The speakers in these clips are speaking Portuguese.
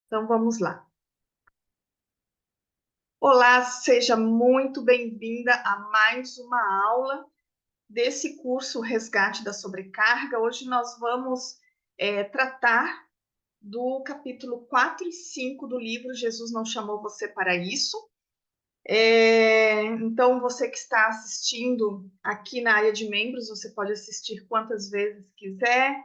Então vamos lá. Olá, seja muito bem-vinda a mais uma aula desse curso Resgate da Sobrecarga. Hoje nós vamos tratar do capítulo 4 e 5 do livro Jesus Não Chamou Você para Isso. Então, você que está assistindo aqui na área de membros, você pode assistir quantas vezes quiser,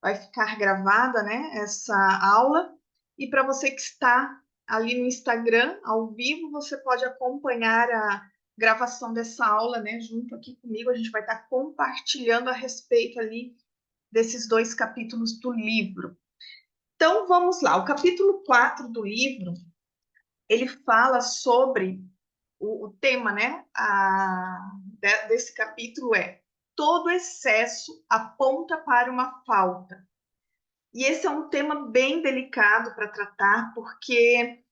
vai ficar gravada, né, essa aula. E para você que está ali no Instagram, ao vivo, você pode acompanhar a gravação dessa aula, né, junto aqui comigo. A gente vai estar compartilhando a respeito ali desses dois capítulos do livro. Então, vamos lá. O capítulo 4 do livro, ele fala sobre o tema, né, desse capítulo é: todo excesso aponta para uma falta. E esse é um tema bem delicado para tratar, porque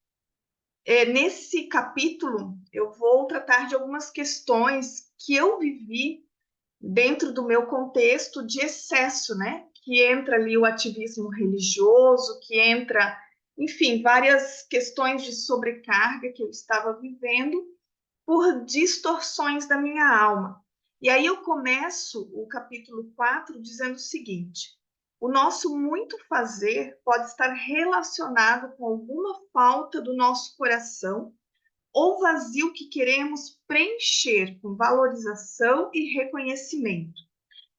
nesse capítulo eu vou tratar de algumas questões que eu vivi dentro do meu contexto de excesso, né? Que entra ali o ativismo religioso, que entra, enfim, várias questões de sobrecarga que eu estava vivendo por distorções da minha alma. E aí eu começo o capítulo 4 dizendo o seguinte: o nosso muito fazer pode estar relacionado com alguma falta do nosso coração ou vazio que queremos preencher com valorização e reconhecimento.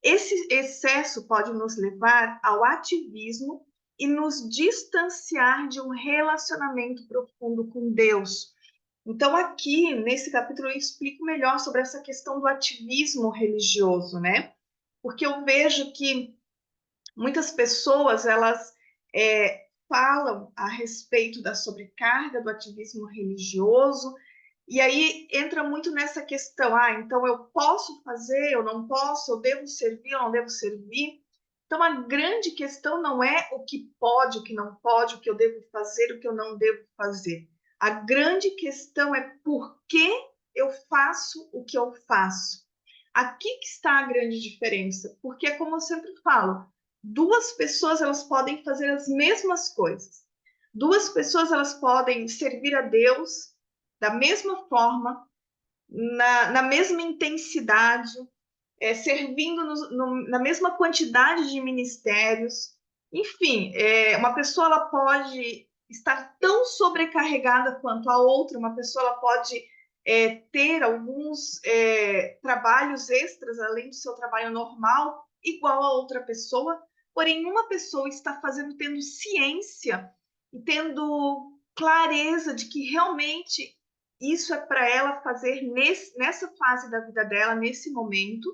Esse excesso pode nos levar ao ativismo e nos distanciar de um relacionamento profundo com Deus. Então, aqui nesse capítulo, eu explico melhor sobre essa questão do ativismo religioso, né? Porque eu vejo que muitas pessoas elas falam a respeito da sobrecarga do ativismo religioso, e aí entra muito nessa questão: então eu posso fazer, eu não posso, eu devo servir, eu não devo servir. Então, a grande questão não é o que pode, o que não pode, o que eu devo fazer, o que eu não devo fazer. A grande questão é por que eu faço o que eu faço. Aqui que está a grande diferença, porque é como eu sempre falo, duas pessoas elas podem fazer as mesmas coisas. Duas pessoas elas podem servir a Deus da mesma forma, na mesma intensidade, servindo na mesma quantidade de ministérios. Enfim, uma pessoa ela pode estar tão sobrecarregada quanto a outra, uma pessoa ela pode ter alguns trabalhos extras além do seu trabalho normal, igual a outra pessoa, porém uma pessoa está fazendo, tendo ciência e tendo clareza de que realmente isso é para ela fazer nessa fase da vida dela, nesse momento,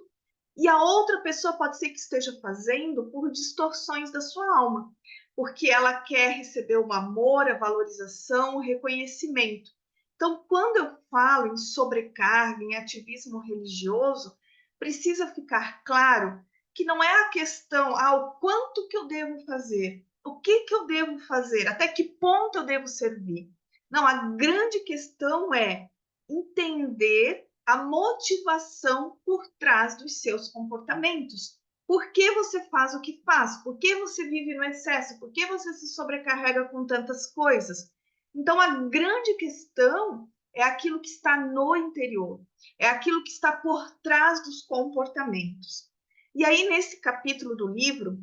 e a outra pessoa pode ser que esteja fazendo por distorções da sua alma, porque ela quer receber o amor, a valorização, o reconhecimento. Então, quando eu falo em sobrecarga, em ativismo religioso, precisa ficar claro que não é a questão, o quanto que eu devo fazer, o que eu devo fazer, até que ponto eu devo servir. Não, a grande questão é entender a motivação por trás dos seus comportamentos. Por que você faz o que faz? Por que você vive no excesso? Por que você se sobrecarrega com tantas coisas? Então, a grande questão é aquilo que está no interior, é aquilo que está por trás dos comportamentos. E aí, nesse capítulo do livro,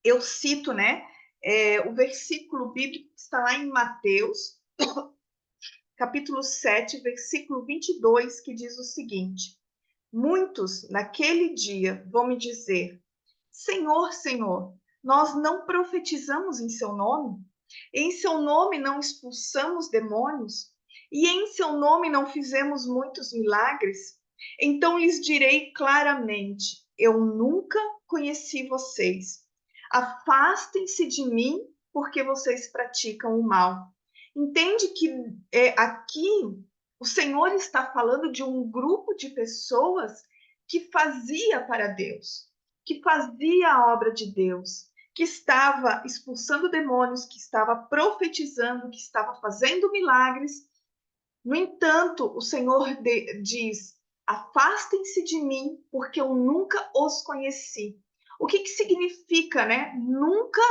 eu cito, né, o versículo bíblico que está lá em Mateus, capítulo 7, versículo 22, que diz o seguinte: muitos naquele dia vão me dizer: Senhor, Senhor, nós não profetizamos em seu nome? Em seu nome não expulsamos demônios? E em seu nome não fizemos muitos milagres? Então lhes direi claramente: eu nunca conheci vocês. Afastem-se de mim, porque vocês praticam o mal. Entende que aqui o Senhor está falando de um grupo de pessoas que fazia para Deus, que fazia a obra de Deus, que estava expulsando demônios, que estava profetizando, que estava fazendo milagres. No entanto, o Senhor diz: afastem-se de mim, porque eu nunca os conheci. O que significa, né? Nunca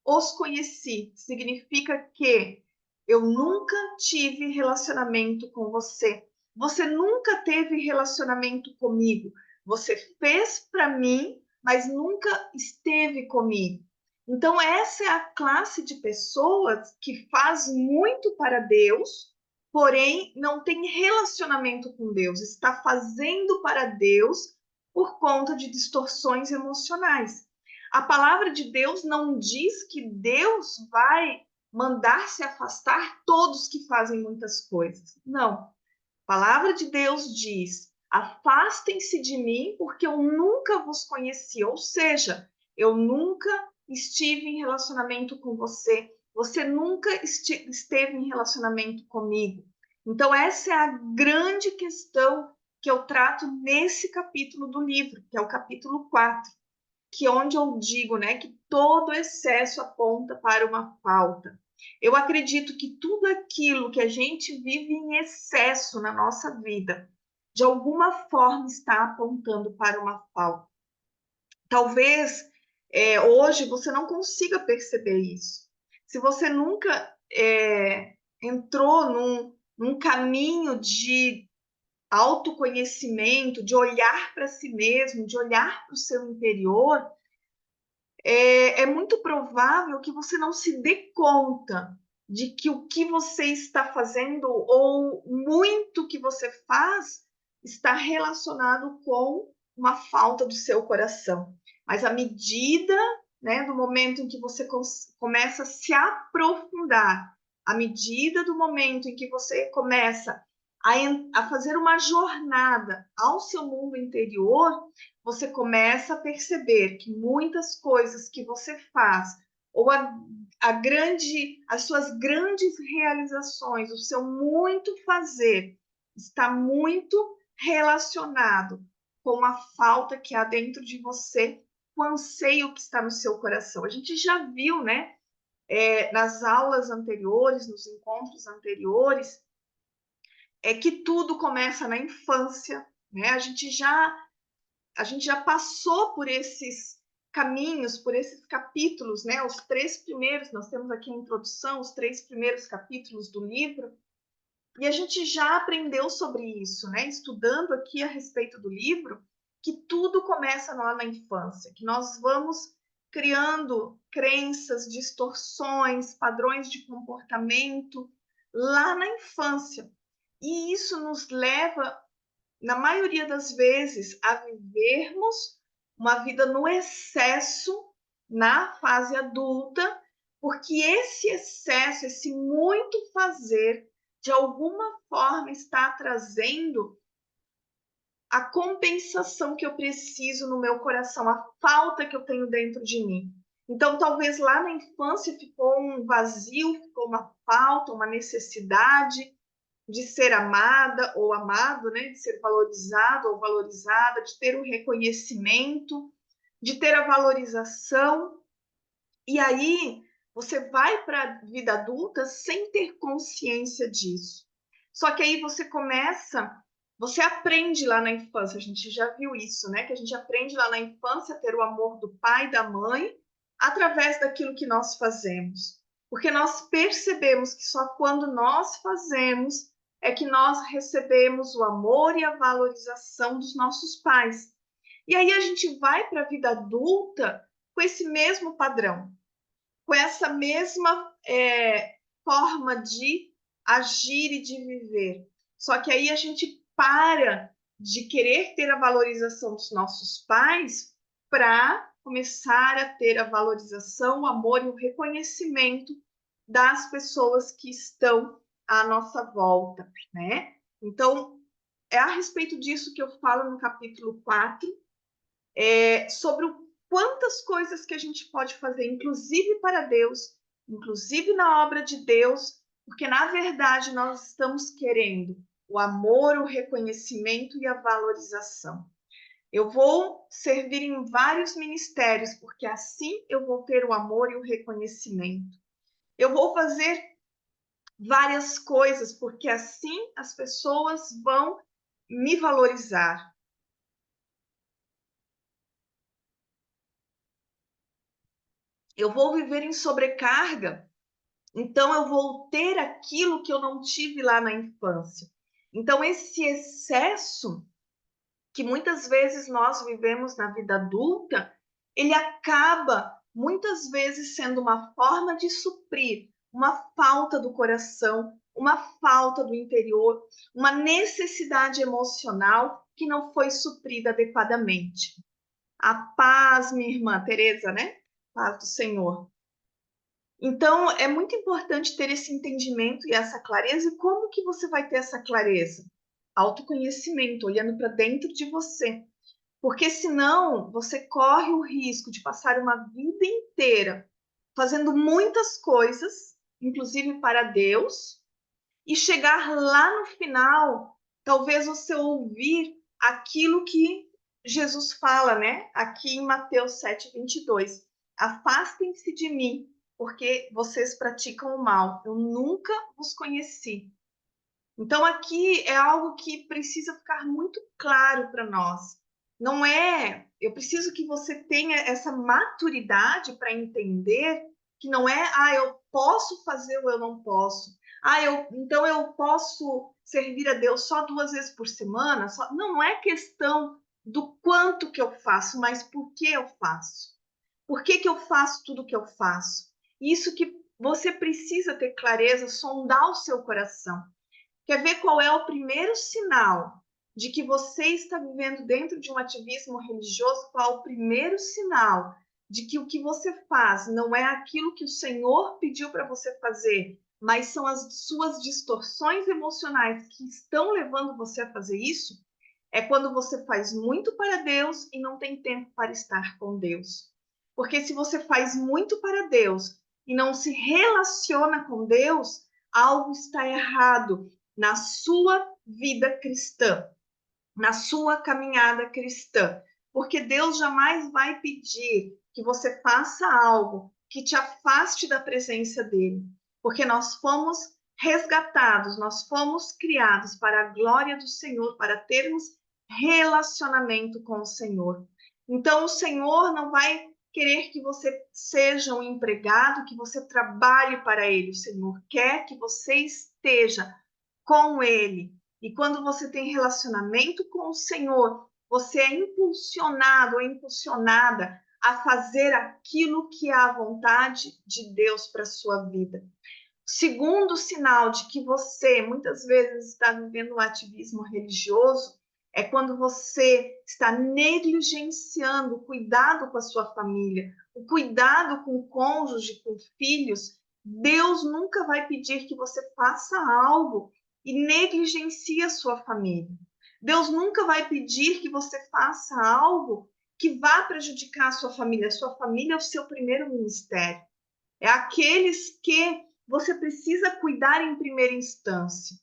os conheci. Significa que eu nunca tive relacionamento com você. Você nunca teve relacionamento comigo. Você fez para mim, mas nunca esteve comigo. Então, essa é a classe de pessoas que faz muito para Deus, porém não tem relacionamento com Deus, está fazendo para Deus por conta de distorções emocionais. A palavra de Deus não diz que Deus vai mandar se afastar todos que fazem muitas coisas. Não. A palavra de Deus diz: afastem-se de mim, porque eu nunca vos conheci. Ou seja, eu nunca estive em relacionamento com você. Você nunca esteve em relacionamento comigo. Então, essa é a grande questão que eu trato nesse capítulo do livro, que é o capítulo 4, que é onde eu digo, né, que todo excesso aponta para uma falta. Eu acredito que tudo aquilo que a gente vive em excesso na nossa vida, de alguma forma está apontando para uma falta. Talvez hoje você não consiga perceber isso. Se você nunca entrou num caminho de autoconhecimento, de olhar para si mesmo, de olhar para o seu interior, é muito provável que você não se dê conta de que o que você está fazendo ou muito que você faz está relacionado com uma falta do seu coração. Mas à medida, né, do momento em que você começa a se aprofundar, à medida do momento em que você começa a fazer uma jornada ao seu mundo interior, você começa a perceber que muitas coisas que você faz, ou as suas grandes realizações, o seu muito fazer, está muito relacionado com a falta que há dentro de você, com o anseio que está no seu coração. A gente já viu, né, nas aulas anteriores, nos encontros anteriores, que tudo começa na infância, né? A gente já passou por esses caminhos, por esses capítulos, né? Os 3 primeiros, nós temos aqui a introdução, os 3 primeiros capítulos do livro, e a gente já aprendeu sobre isso, né? Estudando aqui a respeito do livro, que tudo começa lá na infância, que nós vamos criando crenças, distorções, padrões de comportamento lá na infância. E isso nos leva, na maioria das vezes, a vivermos uma vida no excesso na fase adulta, porque esse excesso, esse muito fazer, de alguma forma está trazendo a compensação que eu preciso no meu coração, a falta que eu tenho dentro de mim. Então, talvez lá na infância ficou um vazio, ficou uma falta, uma necessidade de ser amada ou amado, né? De ser valorizado ou valorizada, de ter o reconhecimento, de ter a valorização. E aí você vai para a vida adulta sem ter consciência disso. Só que aí você aprende lá na infância, a gente já viu isso, né? Que a gente aprende lá na infância a ter o amor do pai e da mãe através daquilo que nós fazemos. Porque nós percebemos que só quando nós fazemos é que nós recebemos o amor e a valorização dos nossos pais. E aí a gente vai para a vida adulta com esse mesmo padrão, com essa mesma forma de agir e de viver. Só que aí a gente para de querer ter a valorização dos nossos pais para começar a ter a valorização, o amor e o reconhecimento das pessoas que estão à nossa volta, né? Então, é a respeito disso que eu falo no capítulo 4, sobre quantas coisas que a gente pode fazer, inclusive para Deus, inclusive na obra de Deus, porque na verdade nós estamos querendo o amor, o reconhecimento e a valorização. Eu vou servir em vários ministérios, porque assim eu vou ter o amor e o reconhecimento. Eu vou fazer várias coisas, porque assim as pessoas vão me valorizar. Eu vou viver em sobrecarga, então eu vou ter aquilo que eu não tive lá na infância. Então, esse excesso que muitas vezes nós vivemos na vida adulta, ele acaba muitas vezes sendo uma forma de suprir uma falta do coração, uma falta do interior, uma necessidade emocional que não foi suprida adequadamente. A paz, minha irmã Teresa, né? Paz do Senhor. Então, é muito importante ter esse entendimento e essa clareza. E como que você vai ter essa clareza? Autoconhecimento, olhando para dentro de você. Porque senão você corre o risco de passar uma vida inteira fazendo muitas coisas, inclusive para Deus, e chegar lá no final, talvez você ouvir aquilo que Jesus fala, né? Aqui em Mateus 7:22. Afastem-se de mim, porque vocês praticam o mal. Eu nunca os conheci. Então, aqui é algo que precisa ficar muito claro para nós. Não é. Eu preciso que você tenha essa maturidade para entender que não é, eu posso fazer ou eu não posso. Então eu posso servir a Deus só 2 vezes por semana? Não, não é questão do quanto que eu faço, mas por que eu faço. Por que que eu faço tudo o que eu faço? Isso que você precisa ter clareza, sondar o seu coração. Quer ver qual é o primeiro sinal de que você está vivendo dentro de um ativismo religioso? Qual é o primeiro sinal de que o que você faz não é aquilo que o Senhor pediu para você fazer, mas são as suas distorções emocionais que estão levando você a fazer isso? É quando você faz muito para Deus e não tem tempo para estar com Deus. Porque se você faz muito para Deus e não se relaciona com Deus, algo está errado na sua vida cristã, na sua caminhada cristã. Porque Deus jamais vai pedir que você faça algo que te afaste da presença dele. Porque nós fomos resgatados, nós fomos criados para a glória do Senhor, para termos relacionamento com o Senhor. Então, o Senhor não vai querer que você seja um empregado, que você trabalhe para ele. O Senhor quer que você esteja com ele. E quando você tem relacionamento com o Senhor, você é impulsionado ou impulsionada a fazer aquilo que é a vontade de Deus para a sua vida. Segundo sinal de que você muitas vezes está vivendo um ativismo religioso é quando você está negligenciando o cuidado com a sua família, o cuidado com o cônjuge, com filhos. Deus nunca vai pedir que você faça algo e negligencie a sua família. Deus nunca vai pedir que você faça algo que vá prejudicar a sua família. A sua família é o seu primeiro ministério. É aqueles que você precisa cuidar em primeira instância.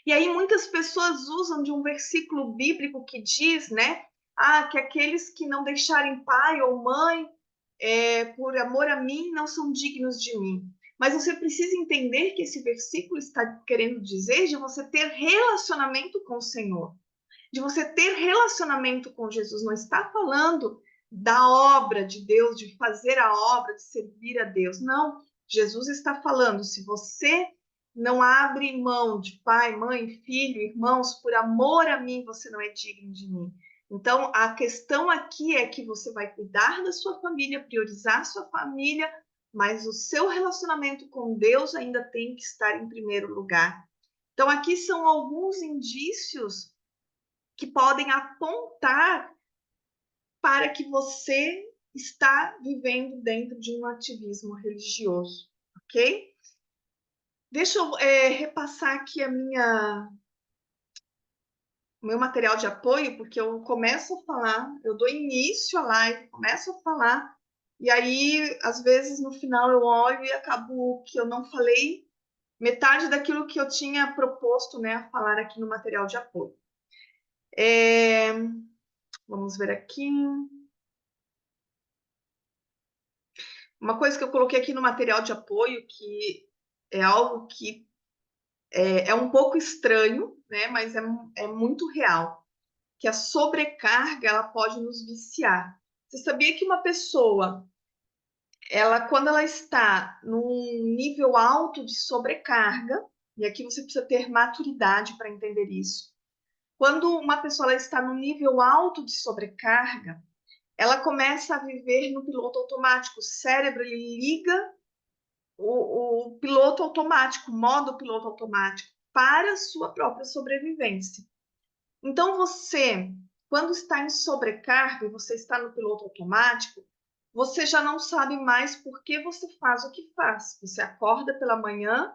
E aí muitas pessoas usam de um versículo bíblico que diz, né, que aqueles que não deixarem pai ou mãe por amor a mim não são dignos de mim. Mas você precisa entender que esse versículo está querendo dizer de você ter relacionamento com o Senhor, de você ter relacionamento com Jesus. Não está falando da obra de Deus, de fazer a obra, de servir a Deus. Não, Jesus está falando, se você não abre mão de pai, mãe, filho, irmãos, por amor a mim, você não é digno de mim. Então, a questão aqui é que você vai cuidar da sua família, priorizar a sua família, mas o seu relacionamento com Deus ainda tem que estar em primeiro lugar. Então, aqui são alguns indícios que podem apontar para que você está vivendo dentro de um ativismo religioso, ok? Deixa eu repassar aqui o meu material de apoio, porque eu começo a falar, eu dou início à live, começo a falar, e aí, às vezes, no final eu olho e acabo que eu não falei metade daquilo que eu tinha proposto, né, a falar aqui no material de apoio. Vamos ver aqui. Uma coisa que eu coloquei aqui no material de apoio, que é algo que é um pouco estranho, né, mas é muito real, que a sobrecarga ela pode nos viciar. Você sabia que uma pessoa quando ela está num nível alto de sobrecarga, e aqui você precisa ter maturidade para entender isso. Quando uma pessoa ela está num nível alto de sobrecarga, ela começa a viver no piloto automático. O cérebro ele liga o piloto automático, o modo piloto automático, para a sua própria sobrevivência. Então, você, quando está em sobrecarga e você está no piloto automático, você já não sabe mais por que você faz o que faz. Você acorda pela manhã,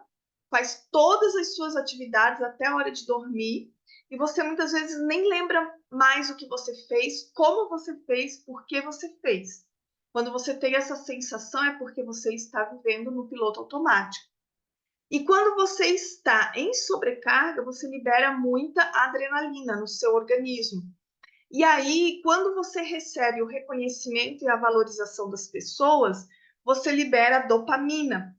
faz todas as suas atividades até a hora de dormir, e você muitas vezes nem lembra mais o que você fez, como você fez, por que você fez. Quando você tem essa sensação, é porque você está vivendo no piloto automático. E quando você está em sobrecarga, você libera muita adrenalina no seu organismo. E aí, quando você recebe o reconhecimento e a valorização das pessoas, você libera a dopamina,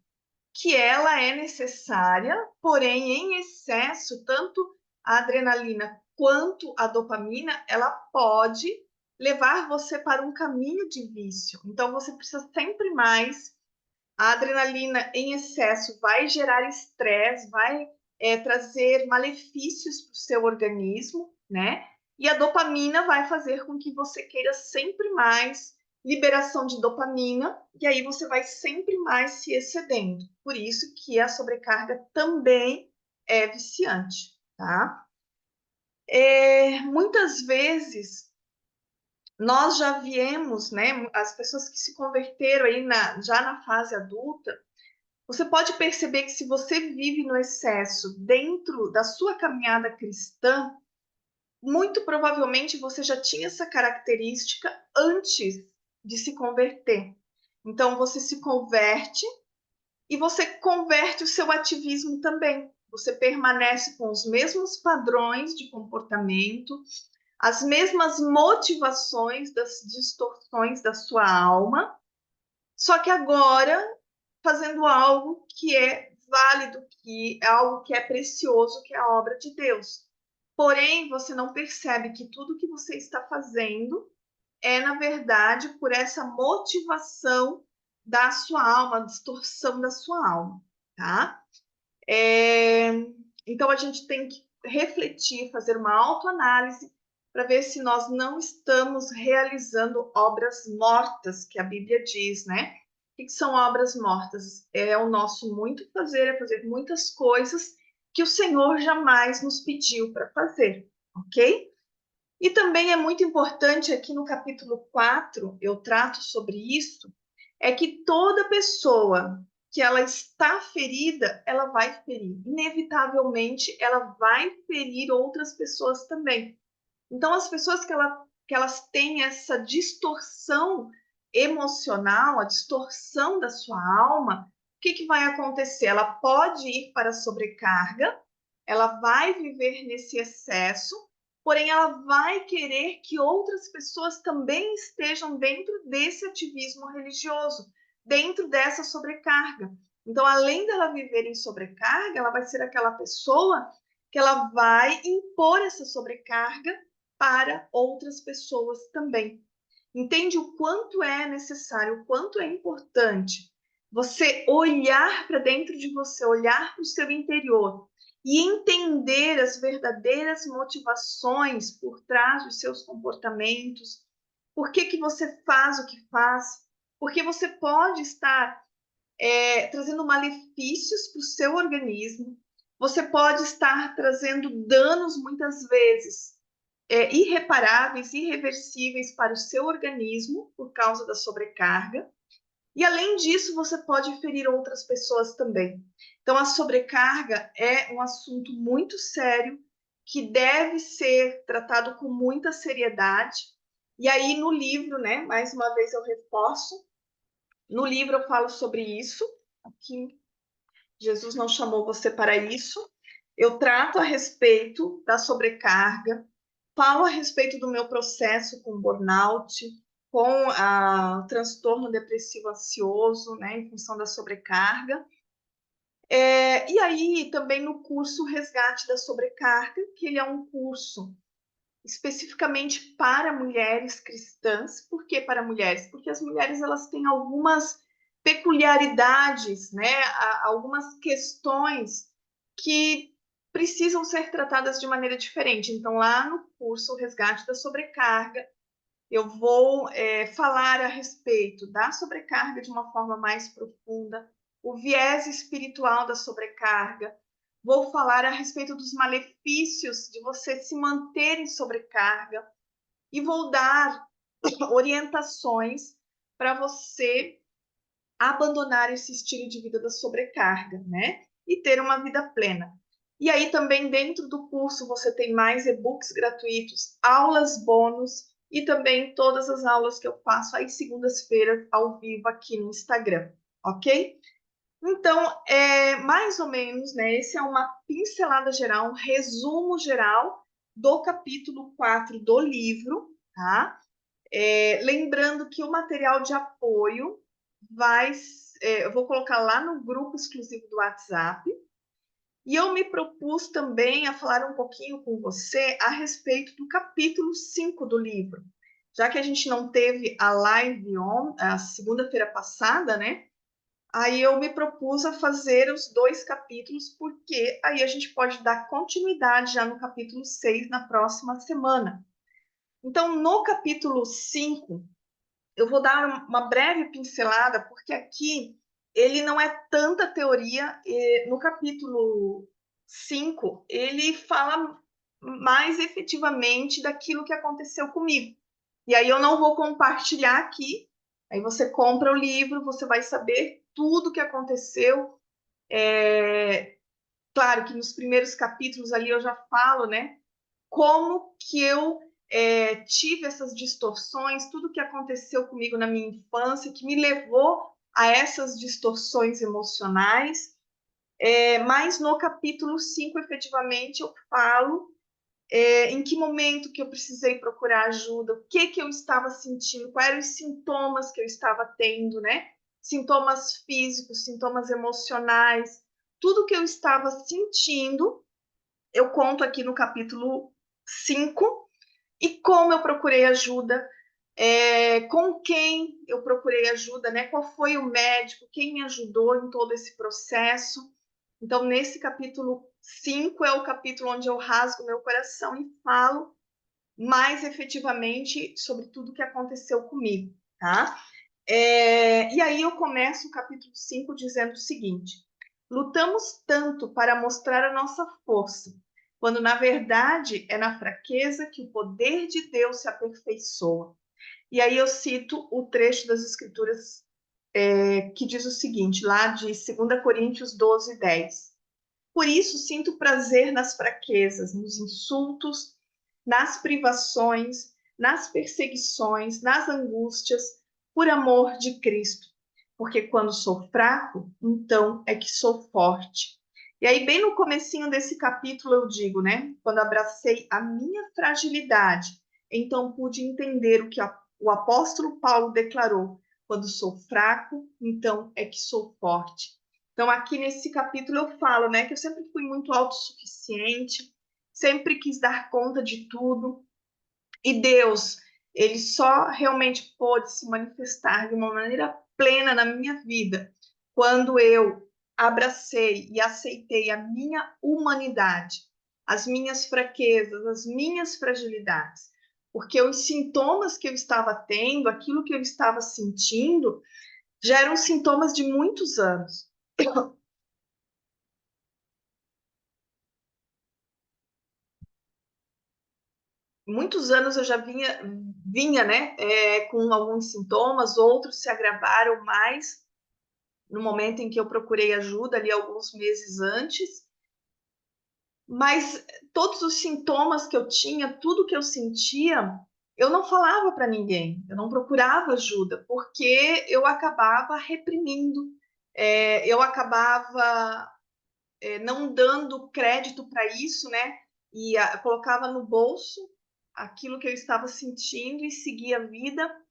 que ela é necessária, porém, em excesso, tanto a adrenalina quanto a dopamina, ela pode levar você para um caminho de vício. Então, você precisa sempre mais. A adrenalina em excesso vai gerar estresse, vai trazer malefícios para o seu organismo, né? E a dopamina vai fazer com que você queira sempre mais liberação de dopamina, e aí você vai sempre mais se excedendo. Por isso que a sobrecarga também é viciante, tá? Muitas vezes nós já viemos, né? As pessoas que se converteram aí já na fase adulta, você pode perceber que se você vive no excesso dentro da sua caminhada cristã, muito provavelmente você já tinha essa característica antes de se converter. Então você se converte e você converte o seu ativismo também. Você permanece com os mesmos padrões de comportamento, as mesmas motivações das distorções da sua alma, só que agora fazendo algo que é válido, que é algo que é precioso, que é a obra de Deus. Porém, você não percebe que tudo que você está fazendo é, na verdade, por essa motivação da sua alma, a distorção da sua alma, tá? Então, a gente tem que refletir, fazer uma autoanálise para ver se nós não estamos realizando obras mortas, que a Bíblia diz, né? O que são obras mortas? É o nosso muito fazer, é fazer muitas coisas que o Senhor jamais nos pediu para fazer, ok? E também é muito importante, aqui no capítulo 4, eu trato sobre isso, é que toda pessoa que ela está ferida, ela vai ferir. Inevitavelmente, ela vai ferir outras pessoas também. Então, as pessoas que elas têm essa distorção emocional, a distorção da sua alma, o que vai acontecer? Ela pode ir para a sobrecarga, ela vai viver nesse excesso, porém ela vai querer que outras pessoas também estejam dentro desse ativismo religioso, dentro dessa sobrecarga. Então, além dela viver em sobrecarga, ela vai ser aquela pessoa que ela vai impor essa sobrecarga para outras pessoas também. Entende o quanto é necessário, o quanto é importante você olhar para dentro de você, olhar para o seu interior e entender as verdadeiras motivações por trás dos seus comportamentos, por que você faz o que faz, porque você pode estar trazendo malefícios para o seu organismo, você pode estar trazendo danos muitas vezes irreparáveis, irreversíveis para o seu organismo por causa da sobrecarga. E além disso, você pode ferir outras pessoas também. Então, a sobrecarga é um assunto muito sério que deve ser tratado com muita seriedade. E aí, no livro, né, mais uma vez eu reforço, no livro eu falo sobre isso. Aqui, Jesus não chamou você para isso. Eu trato a respeito da sobrecarga, falo a respeito do meu processo com burnout, com o transtorno depressivo ansioso, né, em função da sobrecarga. E aí, também no curso Resgate da Sobrecarga, que ele é um curso especificamente para mulheres cristãs. Por que para mulheres? Porque as mulheres elas têm algumas peculiaridades, né? Algumas questões que precisam ser tratadas de maneira diferente. Então, lá no curso O Resgate da Sobrecarga, eu vou falar a respeito da sobrecarga de uma forma mais profunda, o viés espiritual da sobrecarga, vou falar a respeito dos malefícios de você se manter em sobrecarga e vou dar orientações para você abandonar esse estilo de vida da sobrecarga, né? E ter uma vida plena. E aí também dentro do curso você tem mais e-books gratuitos, aulas bônus e também todas as aulas que eu faço às segundas-feiras ao vivo aqui no Instagram, ok? Então, mais ou menos, né? Esse é uma pincelada geral, um resumo geral do capítulo 4 do livro, tá? Lembrando que o material de apoio eu vou colocar lá no grupo exclusivo do WhatsApp. E eu me propus também a falar um pouquinho com você a respeito do capítulo 5 do livro. Já que a gente não teve a live a segunda-feira passada, né? Aí eu me propus a fazer os 2 capítulos, porque aí a gente pode dar continuidade já no capítulo 6 na próxima semana. Então, no capítulo 5, eu vou dar uma breve pincelada, porque aqui ele não é tanta teoria. No capítulo 5, ele fala mais efetivamente daquilo que aconteceu comigo. E aí eu não vou compartilhar aqui. Aí você compra o livro, você vai saber tudo o que aconteceu. Claro que nos primeiros capítulos ali eu já falo, né? Como que eu tive essas distorções, tudo que aconteceu comigo na minha infância, que me levou a essas distorções emocionais. Mas no capítulo 5, efetivamente, eu falo em que momento que eu precisei procurar ajuda, o que eu estava sentindo, quais eram os sintomas que eu estava tendo, né? Sintomas físicos, sintomas emocionais, tudo que eu estava sentindo, eu conto aqui no capítulo 5, e como eu procurei ajuda, com quem eu procurei ajuda, né? Qual foi o médico, quem me ajudou em todo esse processo. Então, nesse capítulo 5 é o capítulo onde eu rasgo meu coração e falo mais efetivamente sobre tudo que aconteceu comigo, tá? E aí eu começo o capítulo 5 dizendo o seguinte: lutamos tanto para mostrar a nossa força, quando na verdade é na fraqueza que o poder de Deus se aperfeiçoa. E aí eu cito o trecho das Escrituras que diz o seguinte, lá de 2 Coríntios 12, 10. Por isso sinto prazer nas fraquezas, nos insultos, nas privações, nas perseguições, nas angústias, por amor de Cristo. Porque quando sou fraco, então é que sou forte. E aí, bem no comecinho desse capítulo, eu digo, né? Quando abracei a minha fragilidade, então pude entender o que o apóstolo Paulo declarou. Quando sou fraco, então é que sou forte. Então, aqui nesse capítulo eu falo, né, que eu sempre fui muito autossuficiente, sempre quis dar conta de tudo, e Deus, ele só realmente pôde se manifestar de uma maneira plena na minha vida quando eu abracei e aceitei a minha humanidade, as minhas fraquezas, as minhas fragilidades. Porque os sintomas que eu estava tendo, aquilo que eu estava sentindo, já eram sintomas de muitos anos. Muitos anos eu já vinha, né, com alguns sintomas, outros se agravaram mais no momento em que eu procurei ajuda, ali alguns meses antes, mas todos os sintomas que eu tinha, tudo que eu sentia, eu não falava para ninguém, eu não procurava ajuda, porque eu acabava reprimindo, eu acabava não dando crédito para isso, né? E colocava no bolso aquilo que eu estava sentindo e seguia a vida.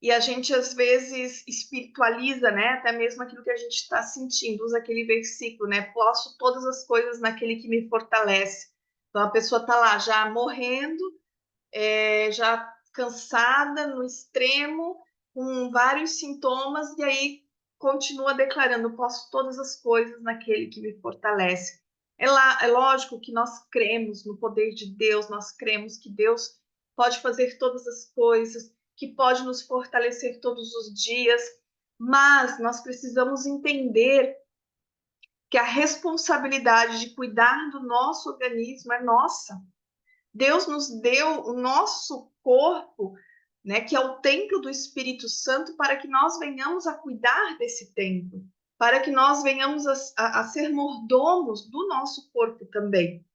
E a gente às vezes espiritualiza, né? Até mesmo aquilo que a gente está sentindo. Usa aquele versículo, né? Posso todas as coisas naquele que me fortalece. Então a pessoa está lá já morrendo, já cansada, no extremo, com vários sintomas, e aí continua declarando: posso todas as coisas naquele que me fortalece. É lógico que nós cremos no poder de Deus, nós cremos que Deus pode fazer todas as coisas, que pode nos fortalecer todos os dias, mas nós precisamos entender que a responsabilidade de cuidar do nosso organismo é nossa. Deus nos deu o nosso corpo, né, que é o templo do Espírito Santo, para que nós venhamos a cuidar desse templo, para que nós venhamos a ser mordomos do nosso corpo também.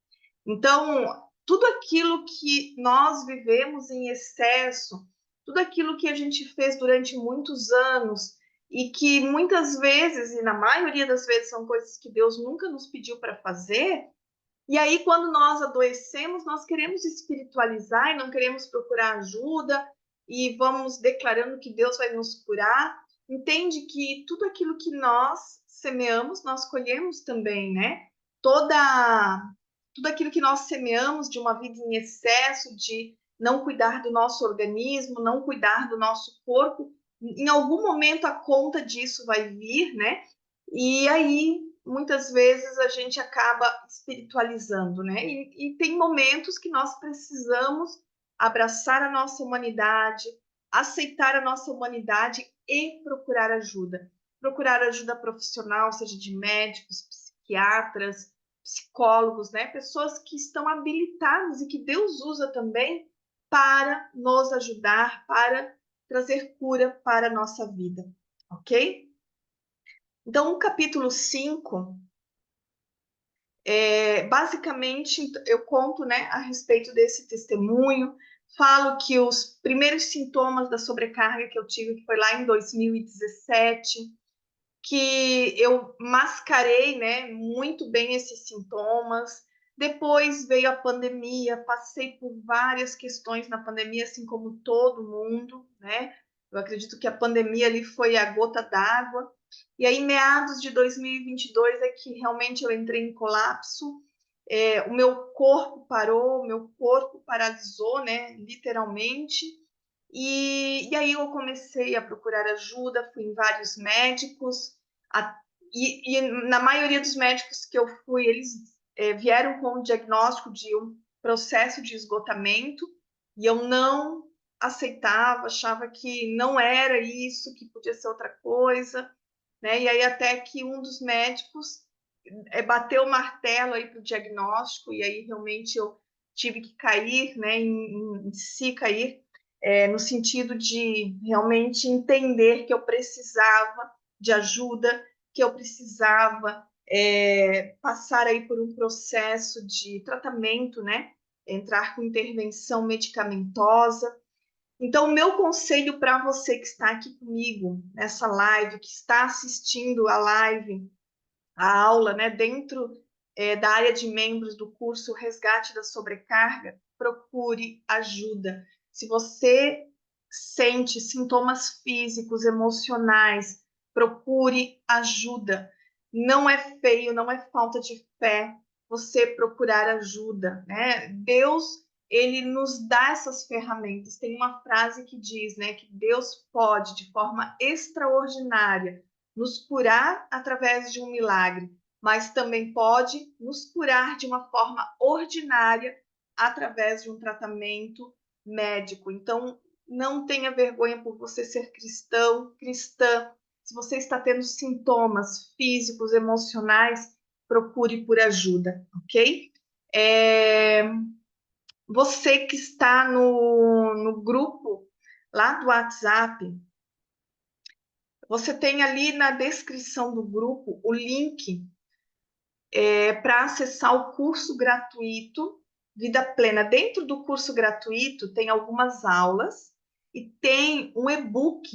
Então, tudo aquilo que nós vivemos em excesso, tudo aquilo que a gente fez durante muitos anos e que muitas vezes, e na maioria das vezes, são coisas que Deus nunca nos pediu para fazer. E aí, quando nós adoecemos, nós queremos espiritualizar e não queremos procurar ajuda e vamos declarando que Deus vai nos curar. Entende que tudo aquilo que nós semeamos, nós colhemos também, né? Tudo aquilo que nós semeamos de uma vida em excesso, de não cuidar do nosso organismo, não cuidar do nosso corpo, em algum momento a conta disso vai vir, né? E aí, muitas vezes, a gente acaba espiritualizando, né? E tem momentos que nós precisamos abraçar a nossa humanidade, aceitar a nossa humanidade e procurar ajuda. Procurar ajuda profissional, seja de médicos, psiquiatras, psicólogos, né? Pessoas que estão habilitadas e que Deus usa também para nos ajudar, para trazer cura para a nossa vida, ok? Então, o capítulo 5, basicamente, eu conto, né, a respeito desse testemunho, falo que os primeiros sintomas da sobrecarga que eu tive, que foi lá em 2017, que eu mascarei, né, muito bem esses sintomas. Depois veio a pandemia, passei por várias questões na pandemia, assim como todo mundo, né? Eu acredito que a pandemia ali foi a gota d'água. E aí, meados de 2022, é que realmente eu entrei em colapso. O meu corpo parou, o meu corpo paralisou, né? Literalmente. E aí eu comecei a procurar ajuda, fui em vários médicos, a, e na maioria dos médicos que eu fui, eles vieram com o diagnóstico de um processo de esgotamento, e eu não aceitava, achava que não era isso, que podia ser outra coisa, né? E aí até que um dos médicos bateu o martelo aí para o diagnóstico, e aí realmente eu tive que cair, né, em si, cair, no sentido de realmente entender que eu precisava de ajuda, que eu precisava passar aí por um processo de tratamento, né, entrar com intervenção medicamentosa. Então, o meu conselho para você que está aqui comigo nessa live, que está assistindo a live, a aula, né, dentro da área de membros do curso Resgate da Sobrecarga, procure ajuda. Se você sente sintomas físicos, emocionais, procure ajuda. Não é feio, não é falta de fé você procurar ajuda, né? Deus, ele nos dá essas ferramentas. Tem uma frase que diz, né, que Deus pode, de forma extraordinária, nos curar através de um milagre, mas também pode nos curar de uma forma ordinária através de um tratamento médico. Então, não tenha vergonha por você ser cristão, cristã. Se você está tendo sintomas físicos, emocionais, procure por ajuda, ok? Você que está no grupo lá do WhatsApp, você tem ali na descrição do grupo o link para acessar o curso gratuito Vida Plena. Dentro do curso gratuito tem algumas aulas e tem um e-book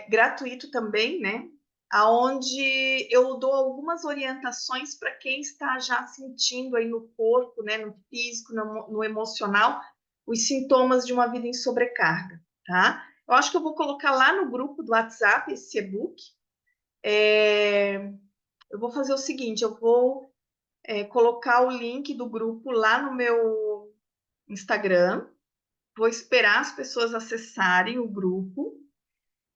gratuito também, né? Aonde eu dou algumas orientações para quem está já sentindo aí no corpo, né, no físico, no emocional, os sintomas de uma vida em sobrecarga, tá? Eu acho que eu vou colocar lá no grupo do WhatsApp esse e-book. Eu vou fazer o seguinte, eu vou colocar o link do grupo lá no meu Instagram, vou esperar as pessoas acessarem o grupo,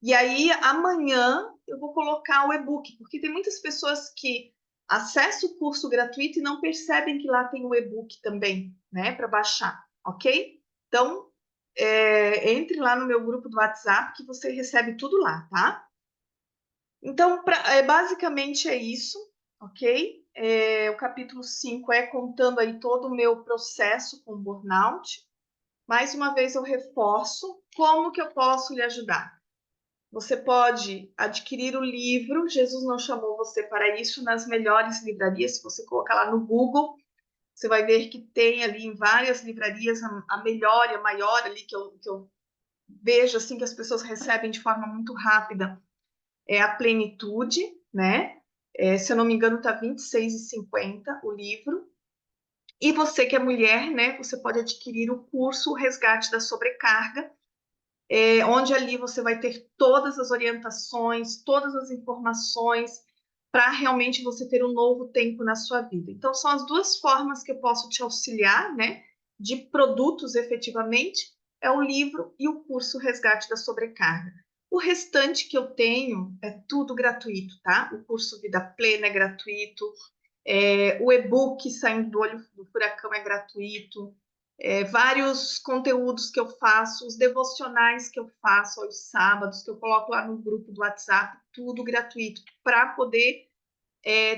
E aí, amanhã, eu vou colocar o e-book, porque tem muitas pessoas que acessam o curso gratuito e não percebem que lá tem o e-book também, né, para baixar, ok? Então, entre lá no meu grupo do WhatsApp que você recebe tudo lá, tá? Então, basicamente é isso, ok? O capítulo 5 é contando aí todo o meu processo com burnout. Mais uma vez eu reforço como que eu posso lhe ajudar. Você pode adquirir o livro Jesus Não Chamou Você Para Isso nas melhores livrarias. Se você colocar lá no Google, você vai ver que tem ali em várias livrarias a melhor e a maior ali que eu vejo assim que as pessoas recebem de forma muito rápida é a Plenitude, né? Se eu não me engano, está R$ 26,50 o livro. E você que é mulher, né? Você pode adquirir o curso O Resgate da Sobrecarga, onde ali você vai ter todas as orientações, todas as informações para realmente você ter um novo tempo na sua vida. Então, são as duas formas que eu posso te auxiliar, né? De produtos efetivamente, é o livro e o curso Resgate da Sobrecarga. O restante que eu tenho é tudo gratuito, tá? O curso Vida Plena é gratuito, o e-book Saindo do Olho do Furacão é gratuito, vários conteúdos que eu faço, os devocionais que eu faço aos sábados, que eu coloco lá no grupo do WhatsApp, tudo gratuito, para poder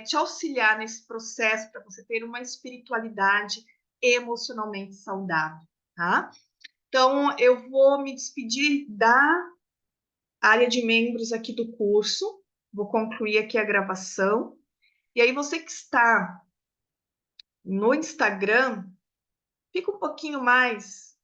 te auxiliar nesse processo, para você ter uma espiritualidade emocionalmente saudável, tá? Então, eu vou me despedir da área de membros aqui do curso, vou concluir aqui a gravação, e aí você que está no Instagram, fica um pouquinho mais,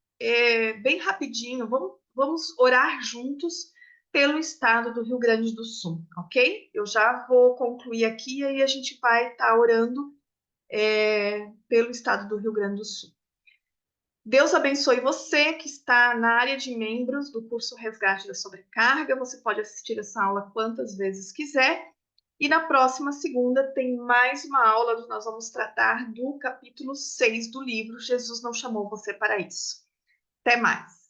bem rapidinho, vamos orar juntos pelo estado do Rio Grande do Sul, ok? Eu já vou concluir aqui e aí a gente vai estar orando pelo estado do Rio Grande do Sul. Deus abençoe você que está na área de membros do curso Resgate da Sobrecarga. Você pode assistir essa aula quantas vezes quiser. E na próxima segunda tem mais uma aula onde nós vamos tratar do capítulo 6 do livro Jesus Não Chamou Você Para Isso. Até mais!